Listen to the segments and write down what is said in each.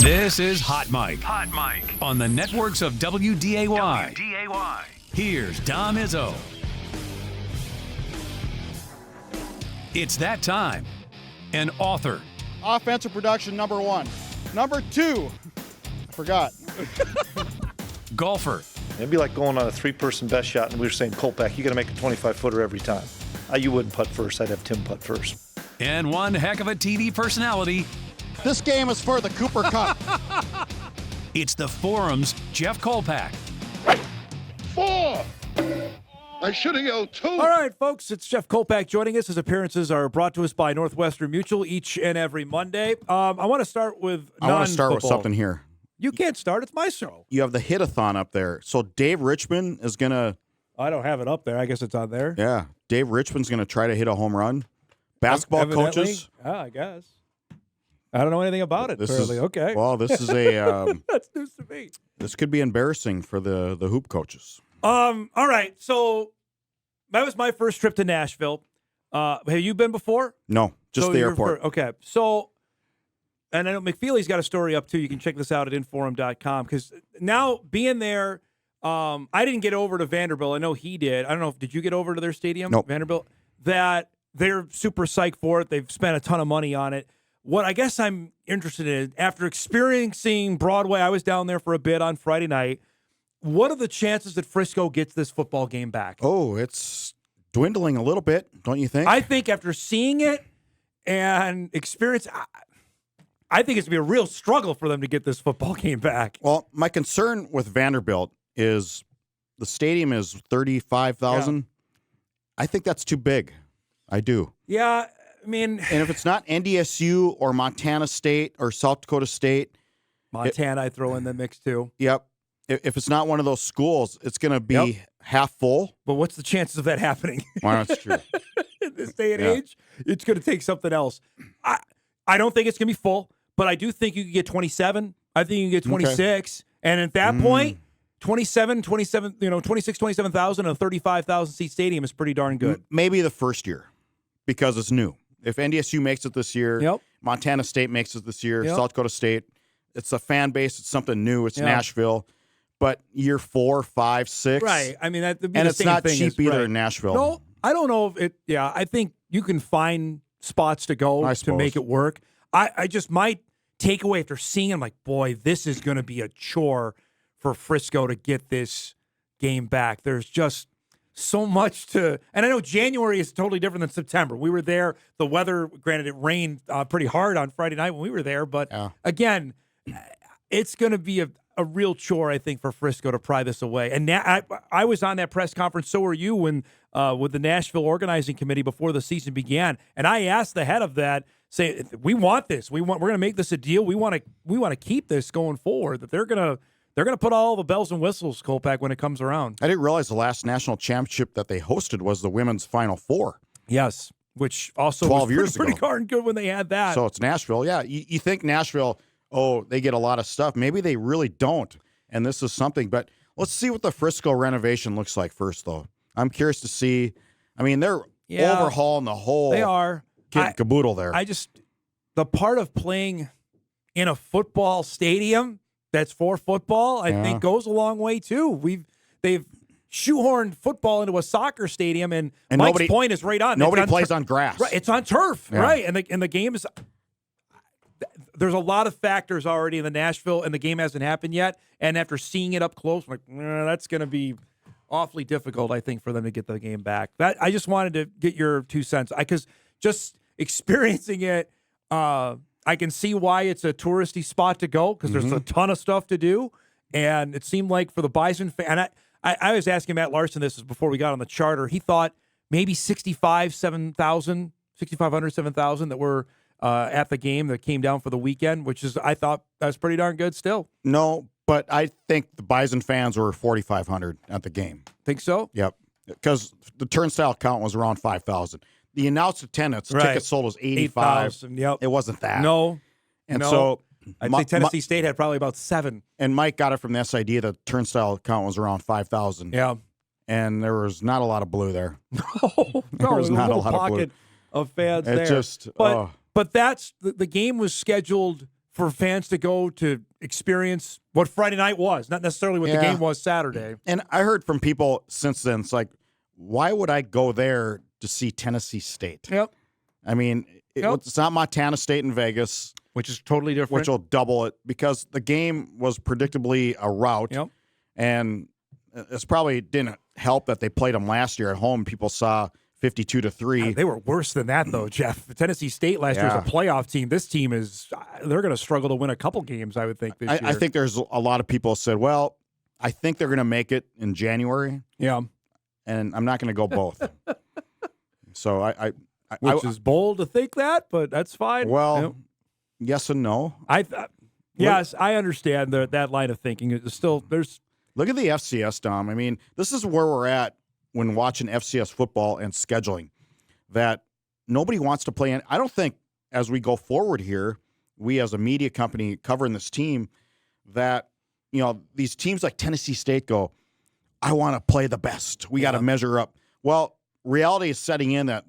This is Hot Mike. Hot Mike. On the networks of WDAY. Here's Dom Izzo. It's that time. An author. Offensive production, number 1. Number 2. I forgot. Golfer. It'd be like going on a 3-person best shot, and we were saying, Kolpack, you got to make a 25-footer every time. You wouldn't putt first. I'd have Tim putt first. And one heck of a TV personality. This game is for the Cooper Cup. It's the Forum's Jeff Kolpack. 4. I should have yelled 2. All right, folks, it's Jeff Kolpack joining us. His appearances are brought to us by Northwestern Mutual each and every Monday. I want to start with non-football. I want to start with something here. You can't start. It's my show. You have the hit-a-thon up there. So Dave Richmond is going to... I don't have it up there. I guess it's on there. Yeah. Dave Richmond's going to try to hit a home run. Basketball Evidently. coaches... I guess. I don't know anything about it. Okay. Well, this is a... That's news to me. This could be embarrassing for the hoop coaches. All right. So that was my first trip to Nashville. Have you been before? No, just the airport. Okay. So, and I know McFeely's got a story up too. You can check this out at inforum.com because now being there, I didn't get over to Vanderbilt. I know he did. I don't know. Did you get over to their stadium? Nope. Vanderbilt? That they're super psyched for it. They've spent a ton of money on it. What I guess I'm interested in, after experiencing Broadway, I was down there for a bit on Friday night. What are the chances that Frisco gets this football game back? Oh, it's dwindling a little bit, don't you think? I think after seeing it and experience, I think it's going to be a real struggle for them to get this football game back. Well, my concern with Vanderbilt is the stadium is 35,000. Yeah. I think that's too big. I do. Yeah, I mean... And if it's not NDSU or Montana State or South Dakota State... Montana, I throw in the mix, too. Yep. If it's not one of those schools, it's going to be half full. But what's the chances of that happening? Well, that's true. In this day and age, it's going to take something else. I don't think it's going to be full, but I do think you could get 27. I think you can get 26. Okay. And at that point, 27,000 in a 35,000 seat stadium is pretty darn good. Maybe the first year because it's new. If NDSU makes it this year, Montana State makes it this year, South Dakota State, it's a fan base. It's something new. It's Nashville. But year 4, 5, 6. Right. I mean, that'd be and the it's same not thing cheap either in Nashville. No, I don't know if it, I think you can find spots to go to make it work. I just might take away after seeing it, I'm like, boy, this is going to be a chore for Frisco to get this game back. There's just so much to, and I know January is totally different than September. We were there. The weather, granted, it rained pretty hard on Friday night when we were there. But again, it's going to be a real chore, I think, for Frisco to pry this away. And I was on that press conference, so were you, when with the Nashville organizing committee before the season began. And I asked the head of that, say, we want this. We're going to make this a deal. We want to keep this going forward. That they're going to put all the bells and whistles, Kolpack, when it comes around. I didn't realize the last national championship that they hosted was the women's Final Four. Yes, which also 12 was years pretty ago. darn good when they had that. So it's Nashville. Yeah, you think Nashville, they get a lot of stuff. Maybe they really don't, and this is something. But let's see what the Frisco renovation looks like first, though. I'm curious to see. I mean, they're overhauling the whole kit and caboodle there. The part of playing in a football stadium that's for football, I think goes a long way too. They've shoehorned football into a soccer stadium, and Mike's point is right on. Nobody plays on grass. Right, it's on turf, right? And the game is. There's a lot of factors already in the Nashville, and the game hasn't happened yet. And after seeing it up close, I'm like, that's going to be awfully difficult, I think, for them to get the game back. I just wanted to get your 2 cents, because just experiencing it. I can see why it's a touristy spot to go, because there's a ton of stuff to do. And it seemed like for the Bison fan, and I was asking Matt Larson this before we got on the charter. He thought maybe 6,500, 7,000 that were at the game that came down for the weekend, which is, I thought that's pretty darn good still. No, but I think the Bison fans were 4,500 at the game. Think so? Yep. Because the turnstile count was around 5,000. The announced attendance, tickets sold was 85. Yep. It wasn't that. No. And so I'd say Tennessee State had probably about 7. And Mike got it from this idea that turnstile count was around 5,000. Yeah. And there was not a lot of blue there. No, there was not a lot pocket of blue. Of fans it there. Just, but that's the game was scheduled for fans to go to experience what Friday night was, not necessarily what the game was Saturday. And I heard from people since then, it's like, why would I go there to see Tennessee State? Yep. I mean, it's not Montana State in Vegas. Which is totally different. Which will double it because the game was predictably a rout. Yep. And it's probably didn't help that they played them last year at home. People saw 52-3. They were worse than that, though, Jeff. The Tennessee State last year was a playoff team. This team they're going to struggle to win a couple games, I would think, this year. I think there's a lot of people said, well, I think they're going to make it in January. Yeah. And I'm not going to go both. So Which is bold to think that, but that's fine. Well, yes and no. Yes, I understand that line of thinking. It's still there's. Look at the FCS, Dom. I mean, this is where we're at when watching FCS football and scheduling. That nobody wants to play in. I don't think as we go forward here, we as a media company covering this team, that these teams like Tennessee State go, I want to play the best. We got to measure up. Well, reality is setting in that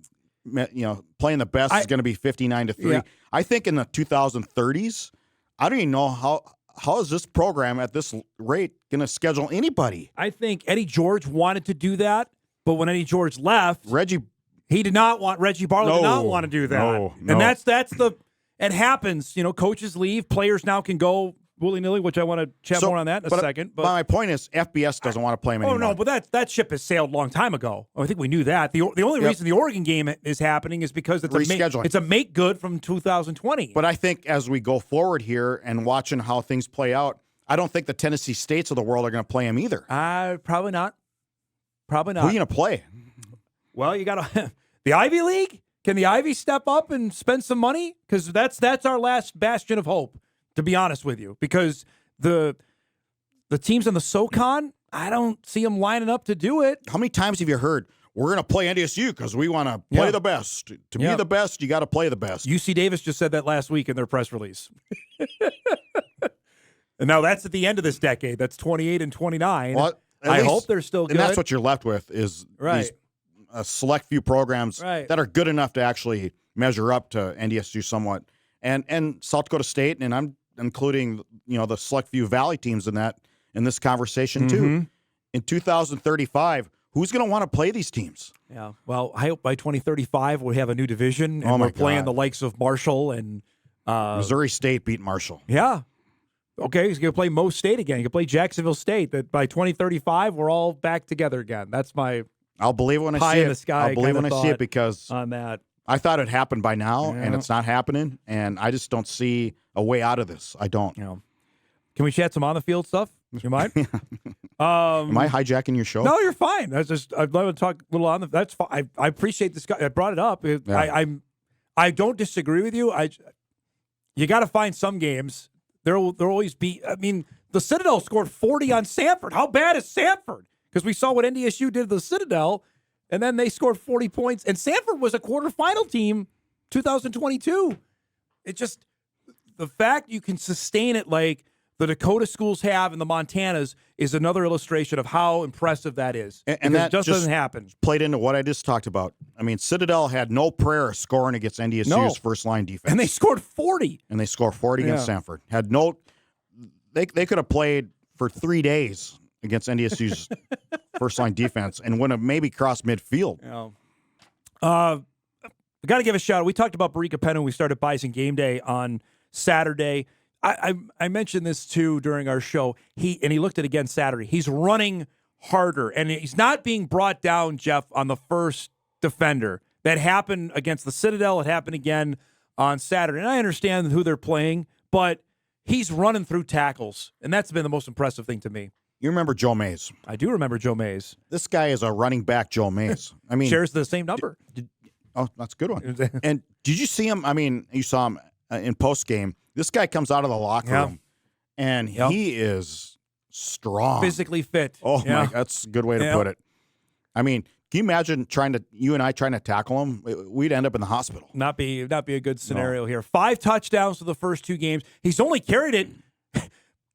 playing the best is going to be 59-3. Yeah. I think in the 2030s, I don't even know how is this program at this rate going to schedule anybody. I think Eddie George wanted to do that, but when Eddie George left, Reggie Barlow did not want to do that. No. And that's it happens. Coaches leave, players now can go willy-nilly, which I want to chat more on that in a second. But my point is FBS doesn't want to play him anymore. Oh, no, but that ship has sailed a long time ago. I think we knew that. The only reason the Oregon game is happening is because it's a make good from 2020. But I think as we go forward here and watching how things play out, I don't think the Tennessee States of the world are going to play him either. Probably not. Probably not. Who are you going to play? Well, you got to the Ivy League. Can the Ivy step up and spend some money? Because that's our last bastion of hope, to be honest with you. Because the teams in the SoCon, I don't see them lining up to do it. How many times have you heard, we're going to play NDSU because we want to play the best. To be the best, you got to play the best. UC Davis just said that last week in their press release. And now that's at the end of this decade. That's 28 and 29. Well, I hope they're still good. And that's what you're left with is these select few programs that are good enough to actually measure up to NDSU somewhat. And South Dakota State, and I'm including the select few Valley teams in this conversation too. In 2035, who's going to want to play these teams? Yeah. Well, I hope by 2035 we have a new division and we're playing the likes of Marshall and Missouri State beat Marshall. Yeah. Okay, he's going to play Mo State again. He can play Jacksonville State. That by 2035 we're all back together again. That's my I'll believe when I pie see in it. the sky. I'll believe when I see it because on that. I thought it happened by now, and it's not happening, and I just don't see a way out of this. I don't. Can we chat some on the field stuff? You mind? Am I hijacking your show? No, you're fine. That's just I'd love to talk a little on the. That's fine. I appreciate this guy. I brought it up. I don't disagree with you. You got to find some games. There'll always be. I mean, the Citadel scored 40 on Sanford. How bad is Sanford? Because we saw what NDSU did to the Citadel, and then they scored 40 points. And Sanford was a quarterfinal team, 2022. It just the fact you can sustain it like the Dakota schools have and the Montanas is another illustration of how impressive that is. And that just doesn't happen. Played into what I just talked about. I mean, Citadel had no prayer scoring against NDSU's first line defense. And they scored 40. And they scored 40 against Sanford. Had no they could have played for 3 days against NDSU's first line defense and would have maybe crossed midfield. We got to give a shout out. We talked about Barika Penn when we started Bison Game Day on Saturday. I mentioned this too during our show. He looked at it again Saturday. He's running harder, and he's not being brought down, Jeff, on the first defender. That happened against the Citadel. It happened again on Saturday. And I understand who they're playing, but he's running through tackles, and that's been the most impressive thing to me. You remember Joe Mays? I do remember Joe Mays. This guy is a running back, Joe Mays. I mean, shares the same number. That's a good one. And did you see him? I mean, you saw him in post game. This guy comes out of the locker room, and he is strong, physically fit. Oh my, that's a good way to put it. I mean, can you imagine you and I trying to tackle him? We'd end up in the hospital. Not be a good scenario here. 5 touchdowns for the first 2 games. He's only carried it.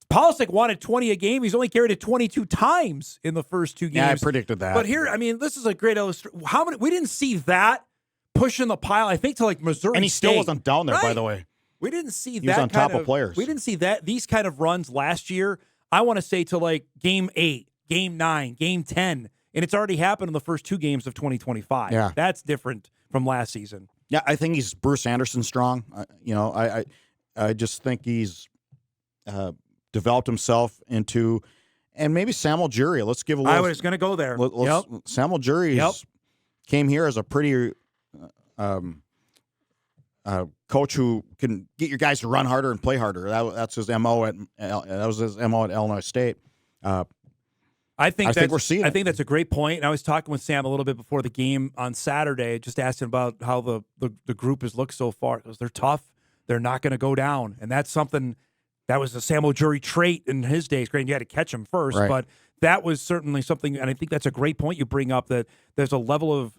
Polisic wanted 20 a game. He's only carried it 22 times in the first 2 games. Yeah, I predicted that. But here, I mean, this is a great illustration. We didn't see that pushing the pile, I think, to like Missouri and he State. still wasn't down there, by the way. We didn't see He that was on kind top of players. We didn't see these kind of runs last year. I want to say to like Game 8, Game 9, Game 10, and it's already happened in the first 2 games of 2025. Yeah. That's different from last season. Yeah, I think he's Bruce Anderson strong. I just think he's developed himself into, and maybe Samuel Jury. Let's give a little. I was going to go there. Samuel Jury came here as a pretty coach who can get your guys to run harder and play harder. That's his MO at Illinois State. I think we're seeing it. I think that's a great point. And I was talking with Sam a little bit before the game on Saturday, just asking about how the group has looked so far. Because they're tough. They're not going to go down. And that's something that was a Samuel Jury trait in his days. Great, you had to catch him first. Right. But that was certainly something, and I think that's a great point you bring up, that there's a level of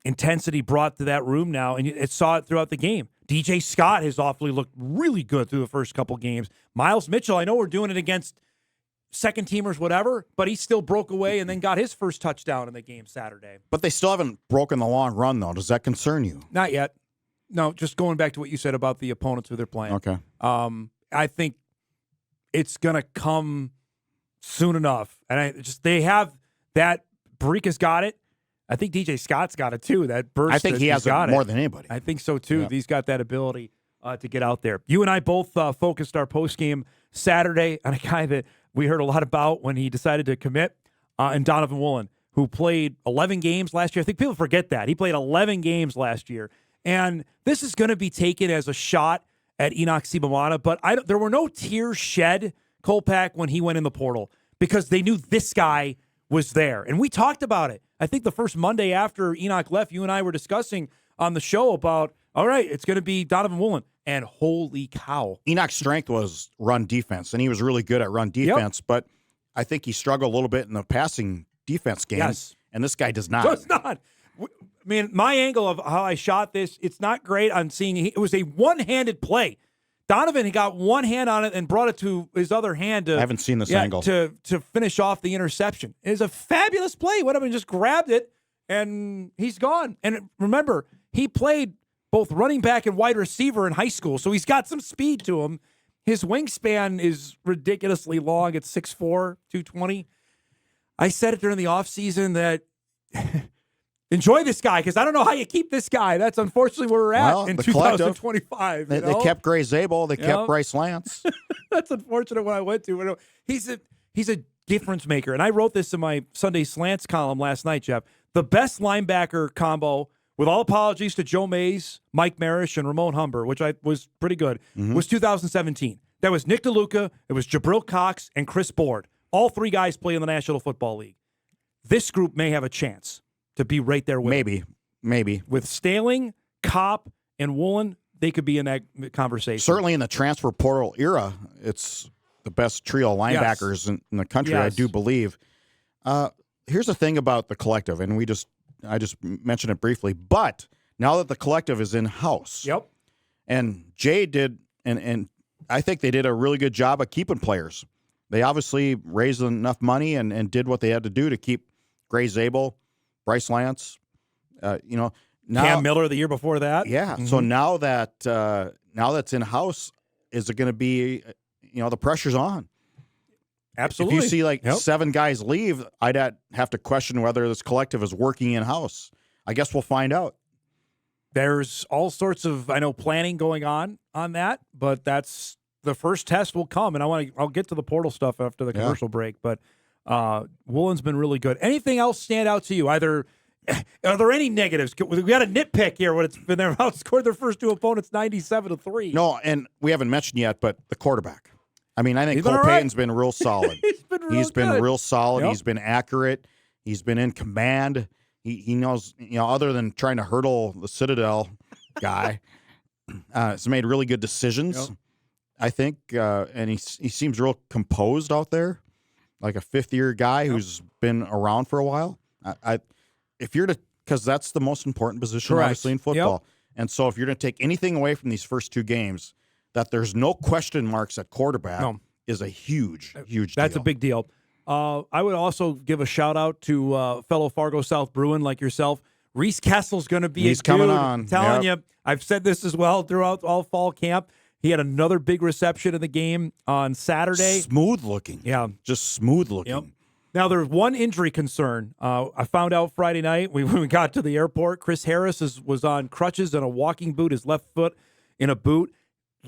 intensity brought to that room now, and it saw it throughout the game. DJ Scott has awfully looked really good through the first couple games. Miles Mitchell, I know we're doing it against second teamers, whatever, but he still broke away and then got his first touchdown in the game Saturday. But they still haven't broken the long run, though. Does that concern you? Not yet. No, just going back to what you said about the opponents who they're playing. Okay. I think it's going to come soon enough. And they have that. Barika's got it. I think DJ Scott's got it too. That burst. I think he has it more than anybody. I think so too. Yeah. He's got that ability to get out there. You and I both focused our postgame Saturday on a guy that we heard a lot about when he decided to commit, and Donovan Woolen, who played 11 games last year. I think people forget that. He played 11 games last year. And this is going to be taken as a shot at Enoch Sibomana, but there were no tears shed, Kolpack, when he went in the portal, because they knew this guy was there. And we talked about it. I think the first Monday after Enoch left, you and I were discussing on the show about, all right, it's going to be Donovan Woolen. And holy cow. Enoch's strength was run defense, and he was really good at run defense, but I think he struggled a little bit in the passing defense game. Yes. And this guy does not. Does not. I mean, my angle of how I shot this, it's not great on seeing. It was a one-handed play. Donovan, he got one hand on it and brought it to his other hand. I haven't seen this angle. To finish off the interception. It was a fabulous play. Went up and just grabbed it, and he's gone. And remember, he played both running back and wide receiver in high school, so he's got some speed to him. His wingspan is ridiculously long. It's 6'4", 220. I said it during the offseason that enjoy this guy, because I don't know how you keep this guy. That's unfortunately where we're at in 2025. They kept Gray Zabel. They kept Bryce Lance. That's unfortunate when I went to. He's a difference maker. And I wrote this in my Sunday Slants column last night, Jeff. The best linebacker combo, with all apologies to Joe Mays, Mike Marish, and Ramon Humber, which was pretty good, was 2017. That was Nick DeLuca, it was Jabril Cox, and Chris Board. All 3 guys play in the National Football League. This group may have a chance to be right there with Maybe. With Staling, Kopp, and Woolen, they could be in that conversation. Certainly in the transfer portal era, it's the best trio of linebackers in the country, I do believe. Here's the thing about the collective, and I just mentioned it briefly, but now that the collective is in-house, and Jay did, and I think they did a really good job of keeping players. They obviously raised enough money and did what they had to do to keep Gray Zabel, Bryce Lance, now, Cam Miller the year before that. Yeah. So now that's in-house, is it going to be, the pressure's on. Absolutely. If you see 7 guys leave, I'd have to question whether this collective is working in-house. I guess we'll find out. There's all sorts of, planning going on that, but that's the first test will come. And I'll get to the portal stuff after the commercial break, but Woolen's been really good. Anything else stand out to you? Are there any negatives? We got a nitpick here when it's been they've outscored their first 2 opponents 97-3. No, and we haven't mentioned yet, but the quarterback. I mean, I think Cole Payton's been real solid. He's been real solid. He's been accurate. He's been in command. He knows, other than trying to hurdle the Citadel guy, has made really good decisions, I think. And he seems real composed out there, like a 5th-year guy who's been around for a while. Because that's the most important position, obviously, in football. And so if you're going to take anything away from these first 2 games, that there's no question marks at quarterback is a huge deal. That's a big deal. I would also give a shout-out to fellow Fargo South Bruin like yourself. Reese Kessel's going to be He's coming on. I'm telling you, I've said this as well throughout all fall camp. He had another big reception in the game on Saturday. Smooth looking. Yeah. Just smooth looking. Yep. Now, there's one injury concern. I found out Friday night when we got to the airport, Chris Harris was on crutches and a walking boot, his left foot in a boot,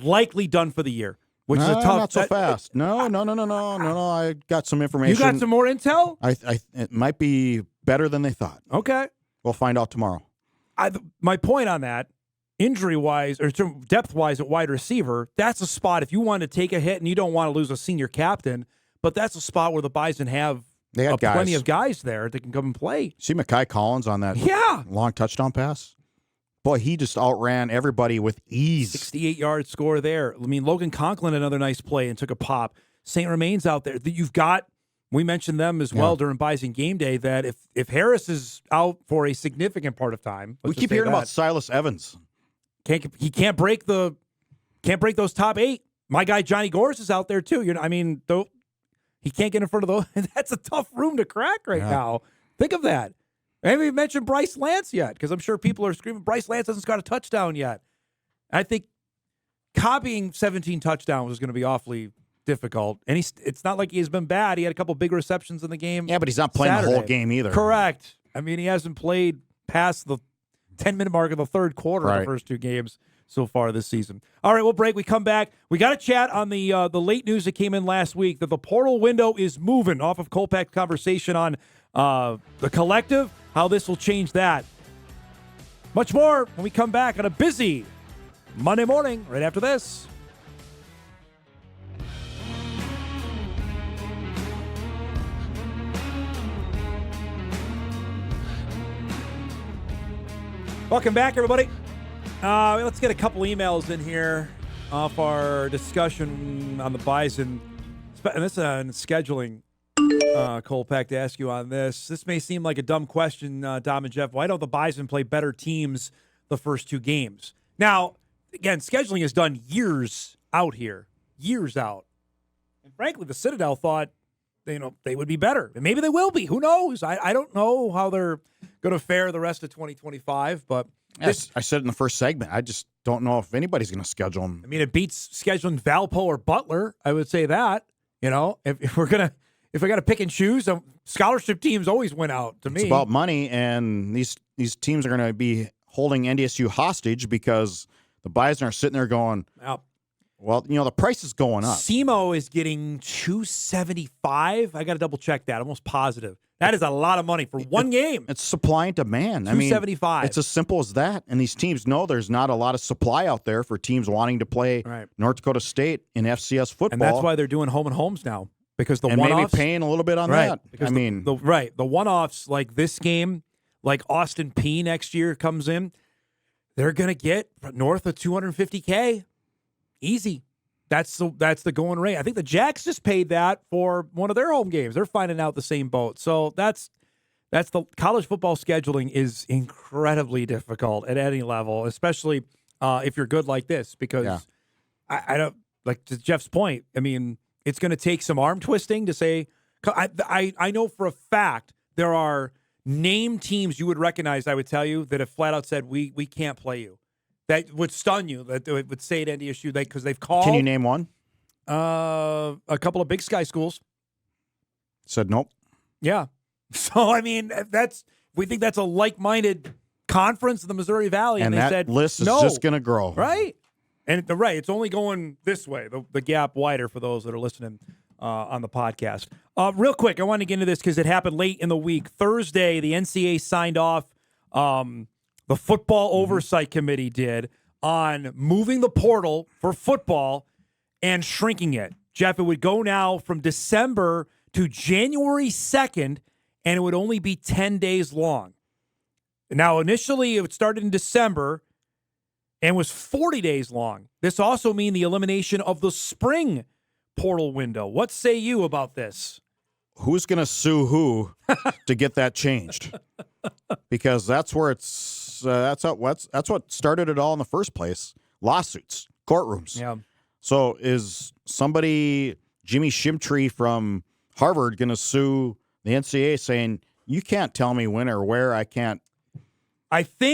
likely done for the year, which is a tough. Not so fast. No. I got some information. You got some more intel? It might be better than they thought. Okay. We'll find out tomorrow. My point on that, injury-wise or depth-wise at wide receiver, that's a spot if you want to take a hit and you don't want to lose a senior captain, but that's a spot where the Bison have plenty of guys there that can come and play. See Mekhi Collins on that long touchdown pass? Boy, he just outran everybody with ease. 68-yard score there. I mean, Logan Conklin, another nice play and took a pop. St. Romain's out there. You've got, we mentioned them as well during Bison game day, that if Harris is out for a significant part of time. We keep hearing about Silas Evans. He can't break those top 8. My guy Johnny Gores is out there too. He can't get in front of those. That's a tough room to crack now. Think of that. I haven't even mentioned Bryce Lance yet, because I'm sure people are screaming, Bryce Lance hasn't got a touchdown yet. I think copying 17 touchdowns is going to be awfully difficult. And it's not like he's been bad. He had a couple big receptions in the game. Yeah, but he's not playing the whole game either. Correct. I mean, he hasn't played past the 10-minute mark of the third quarter of the first 2 games so far this season. All right, we'll break. We come back. We got a chat on the late news that came in last week that the portal window is moving off of Kolpack's conversation on the collective, how this will change that. Much more when we come back on a busy Monday morning right after this. Welcome back, everybody. Let's get a couple emails in here off our discussion on the Bison. And this is on scheduling, Kolpack, to ask you on this. This may seem like a dumb question, Dom and Jeff. Why don't the Bison play better teams the first 2 games? Now, again, scheduling is done years out here. Years out. And frankly, the Citadel thought, they would be better. And maybe they will be. Who knows? I don't know how they're going to fare the rest of 2025, but I said it in the first segment. I just don't know if anybody's going to schedule them. I mean, it beats scheduling Valpo or Butler. I would say that. If we got to pick and choose, scholarship teams always win out. To me, it's about money, and these teams are going to be holding NDSU hostage because the Bison are sitting there going, well, the price is going up. SEMO is getting $275. I got to double check that. Almost positive. That is a lot of money for one game. It's supply and demand. $275. It's as simple as that. And these teams know there's not a lot of supply out there for teams wanting to play North Dakota State in FCS football. And that's why they're doing home and homes now, because the one-offs. Maybe paying a little bit on that. Because the one-offs like this game, like Austin P next year comes in, they're going to get north of $250K. Easy. That's the going rate. I think the Jacks just paid that for one of their home games. They're finding out the same boat. So that's the college football scheduling is incredibly difficult at any level, especially if you're good like this. Because I don't, like, to Jeff's point, I mean, it's going to take some arm twisting to say. I know for a fact there are name teams you would recognize. I would tell you that have flat out said we can't play you. That would stun you. That would say at NDSU because they've called. Can you name one? A couple of Big Sky schools said nope. Yeah. So I mean, we think that's a like-minded conference in the Missouri Valley, and they that said list is no. just going to grow, right? And it's only going this way. The gap wider for those that are listening on the podcast. Real quick, I want to get into this because it happened late in the week. Thursday, the NCAA signed off. The Football Oversight Committee did on moving the portal for football and shrinking it. Jeff, it would go now from December to January 2nd, and it would only be 10 days long. Now, initially, it started in December and was 40 days long. This also means the elimination of the spring portal window. What say you about this? Who's going to sue who to get that changed? Because that's where it's that's what started it all in the first place. Lawsuits, courtrooms. Yeah. So is somebody, Jimmy Shimtree from Harvard, going to sue the NCAA saying you can't tell me when or where I can't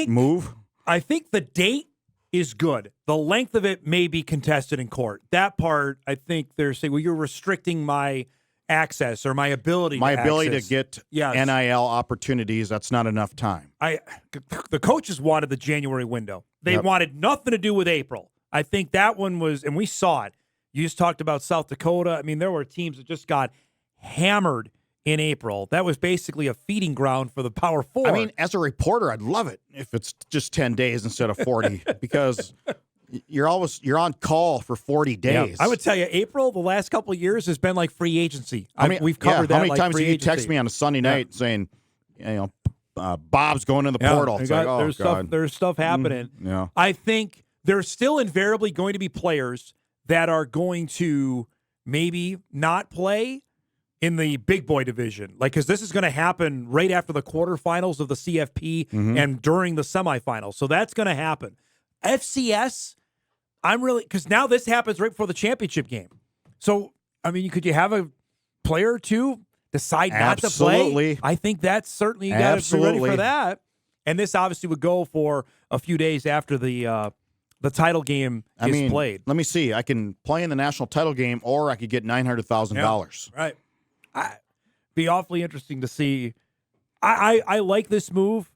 move? I think the date is good. The length of it may be contested in court. That part, I think they're saying, well, you're restricting my access or my ability to get NIL opportunities. That's not enough time. The coaches wanted the January window. They wanted nothing to do with April. I think that one was, and we saw it. You just talked about South Dakota. I mean, there were teams that just got hammered in April. That was basically a feeding ground for the Power Four. I mean, as a reporter, I'd love it if it's just 10 days instead of 40 because you're on call for 40 days. Yeah. I would tell you, April, the last couple of years has been like free agency. We've that. covered that. How many like times free do you agency. text me on a Sunday night saying, Bob's going in the portal? It's like, oh, God. There's stuff happening. Yeah. I think there's still invariably going to be players that are going to maybe not play in the big boy division. Like, because this is going to happen right after the quarterfinals of the CFP and during the semifinals. So that's going to happen. FCS, because now this happens right before the championship game. So, I mean, could you have a player or two decide not to play? I think that's certainly, you got to be ready for that. And this obviously would go for a few days after the title game is played. Let me see. I can play in the national title game, or I could get $900,000. Right. Be awfully interesting to see. I like this move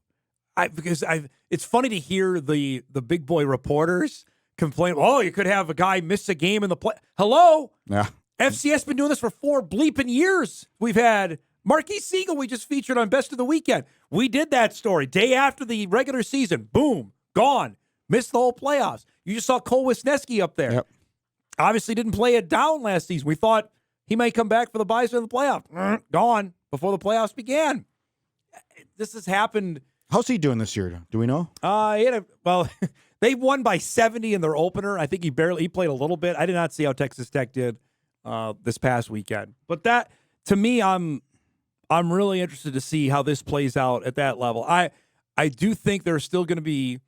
because it's funny to hear the big boy reporters complain, oh, you could have a guy miss a game in the play. Hello? Yeah. FCS been doing this for 4 bleeping years. We've had Marquis Siegel we just featured on Best of the Weekend. We did that story. Day after the regular season, boom, gone. Missed the whole playoffs. You just saw Cole Wisniewski up there. Yep. Obviously didn't play it down last season. We thought he might come back for the Bison in the playoff. Gone before the playoffs began. This has happened. How's he doing this year? Do we know? They won by 70 in their opener. I think he played a little bit. I did not see how Texas Tech did this past weekend. But that, to me, I'm really interested to see how this plays out at that level. I do think there are still going to be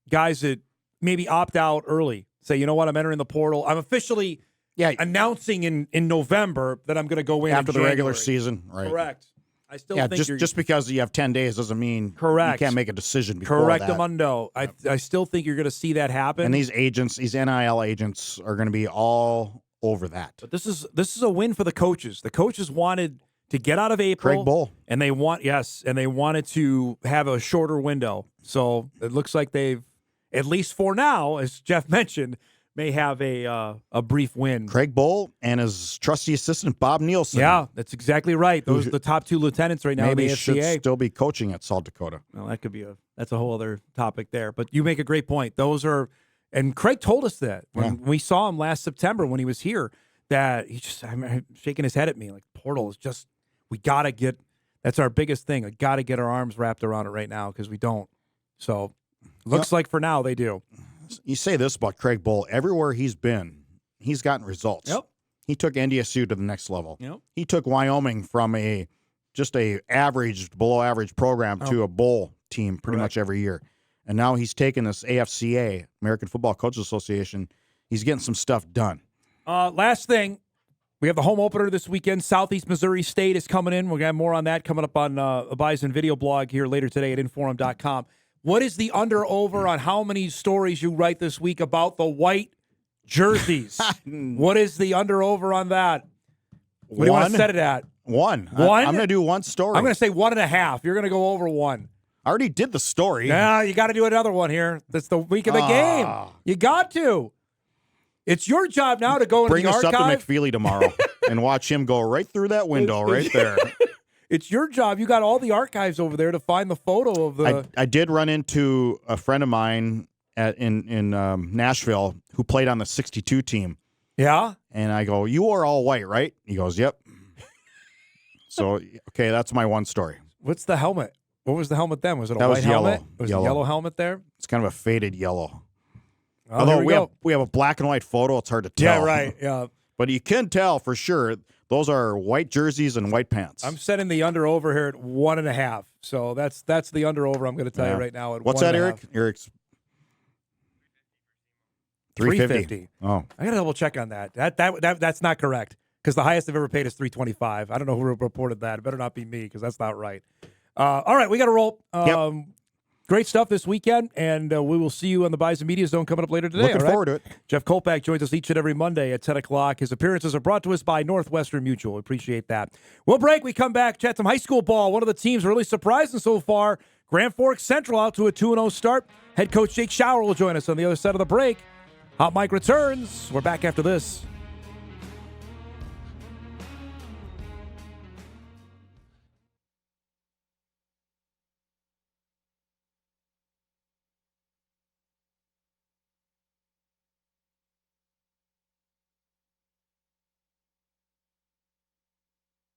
guys that maybe opt out early. Say, you know what, I'm entering the portal. I'm officially announcing in November that I'm going to go in after the January. regular season. Right. Correct. I still think just because you have 10 days doesn't mean correct. You can't make a decision before that. Correctamundo. I still think you're going to see that happen. And these NIL agents are going to be all over that. But this is a win for the coaches. The coaches wanted to get out of April. Craig Bull. And they wanted to have a shorter window. So it looks like they've, at least for now, as Jeff mentioned, may have a brief win. Craig Bull and his trusty assistant, Bob Nielsen. Yeah, that's exactly right. Those are the top 2 lieutenants right now in the FCA. Maybe should still be coaching at South Dakota. Well, that could be that's a whole other topic there. But you make a great point. Those are, and Craig told us that when we saw him last September when he was here, that I'm shaking his head at me like, portal is just, we got to get, that's our biggest thing. We got to get our arms wrapped around it right now because we don't. So looks like for now they do. You say this about Craig Bull. Everywhere he's been, he's gotten results. Yep. He took NDSU to the next level. Yep. He took Wyoming from just a below average program to a bowl team pretty much every year. And now he's taken this AFCA, American Football Coaches Association. He's getting some stuff done. Last thing, we have the home opener this weekend. Southeast Missouri State is coming in. We're going to have more on that coming up on a Bison video blog here later today at Inforum.com. What is the under-over on how many stories you write this week about the white jerseys? What is the under-over on that? What do you want to set it at? One. One? I'm going to do one story. I'm going to say 1.5. You're going to go over 1. I already did the story. Yeah, you got to do another one here. That's the week of the game. You got to. It's your job now to go into the archive. Bring us up to McFeely tomorrow and watch him go right through that window right there. It's your job. You got all the archives over there to find the photo of the. I did run into a friend of mine in Nashville who played on the 62 team. Yeah? And I go, you are all white, right? He goes, yep. So, okay, that's my one story. What's the helmet? What was the helmet then? Was it a that white was yellow. helmet? Was it a yellow helmet there? It's kind of a faded yellow. Oh, although we have a black and white photo, it's hard to tell. Yeah, right. Yeah. But you can tell for sure those are white jerseys and white pants. I'm setting the under-over here at 1.5. So that's the under-over I'm going to tell you right now at What's 1.5. that, Eric? Eric's 350. Oh. I got to double check on that. That's not correct because the highest I've ever paid is 325. I don't know who reported that. It better not be me because that's not right. All right, we got to roll. Yep. great stuff this weekend, and we will see you on the Bison Media Zone coming up later today. Looking forward to it. Jeff Kolpack joins us each and every Monday at 10 o'clock. His appearances are brought to us by Northwestern Mutual. We appreciate that. We'll break. We come back, chat some high school ball. One of the teams really surprising so far, Grand Forks Central out to a 2-0 start. Head coach Jake Schauer will join us on the other side of the break. Hot Mike returns. We're back after this.